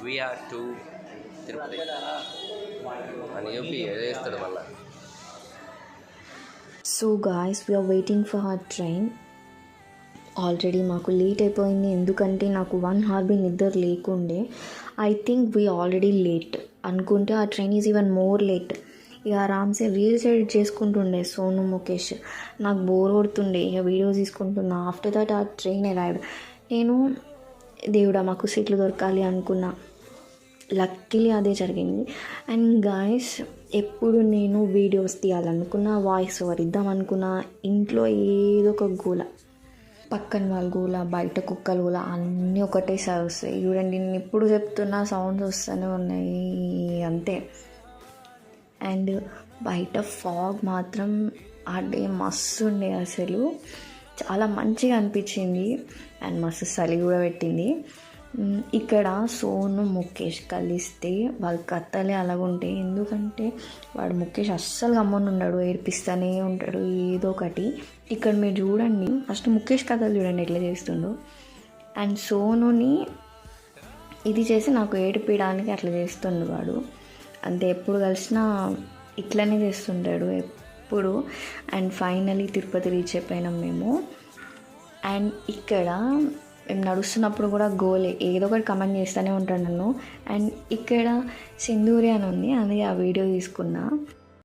We are to Tirupati అని చెప్పి వేస్తాడు మళ్ళీ. So guys we are waiting for her train. Already మాకు లేట్ అయిపోయింది, ఎందుకంటే నాకు 1 hour బి నిద్ర లేకుండే. I think we already late అనుకుంటే ఆ train is even more late. ఇక ఆరామ్సే రీల్స్ ఎడిట్ చేసుకుంటుండే సోను ముఖేష్. నాకు బోర్ కొడుతుండే, ఇక వీడియోస్ తీసుకుంటున్నా. ఆఫ్టర్ దట్ ఆ ట్రైన్ అరైవ్డ్. నేను దేవుడా మాకు సీట్లు దొరకాలి అనుకున్నా. లక్కీలీ అదే జరిగింది. అండ్ గాయస్ ఎప్పుడు నేను వీడియోస్ తీయాలనుకున్నా, వాయిస్ ఓవర్ ఇద్దామనుకున్నా, ఇంట్లో ఏదో ఒక గోల, పక్కన వాళ్ళ గోల, బయట కుక్కలు గోల, అన్నీ ఒకటేసారి వస్తాయి. చూడండి నేను ఇప్పుడు చెప్తున్నా సౌండ్స్ వస్తూనే ఉన్నాయి అంతే. అండ్ బయట ఫాగ్ మాత్రం ఆ డే మస్తు ఉండే, అసలు చాలా మంచిగా అనిపించింది. అండ్ మస్తు చలి కూడా పెట్టింది. ఇక్కడ సోను ముఖేష్ కలిస్తే వాళ్ళ కథలే అలాగుంటాయి. ఎందుకంటే వాడు ముఖేష్ అస్సలు గమ్మున ఉన్నాడు, ఏడిపిస్తూనే ఉంటాడు ఏదో ఒకటి. ఇక్కడ మీరు చూడండి, ఫస్ట్ ముఖేష్ కథలు చూడండి ఎట్లా చేస్తుండో. అండ్ సోనుని ఇది చేసి నాకు ఏడిపించడానికి అట్లా చేస్తుండు వాడు. అంతే, ఎప్పుడు కలిసినా ఇట్లనే చేస్తుంటాడు ఎప్పుడు. అండ్ ఫైనలీ తిరుపతి రీచ్ అయిపోయినాం మేము. అండ్ ఇక్కడ మేము నడుస్తున్నప్పుడు కూడా గోలే ఏదో ఒకటి కమెంట్ చేస్తూనే ఉంటాను నన్ను. అండ్ ఇక్కడ సింధూరి అని ఉంది, అది ఆ వీడియో తీసుకున్నా.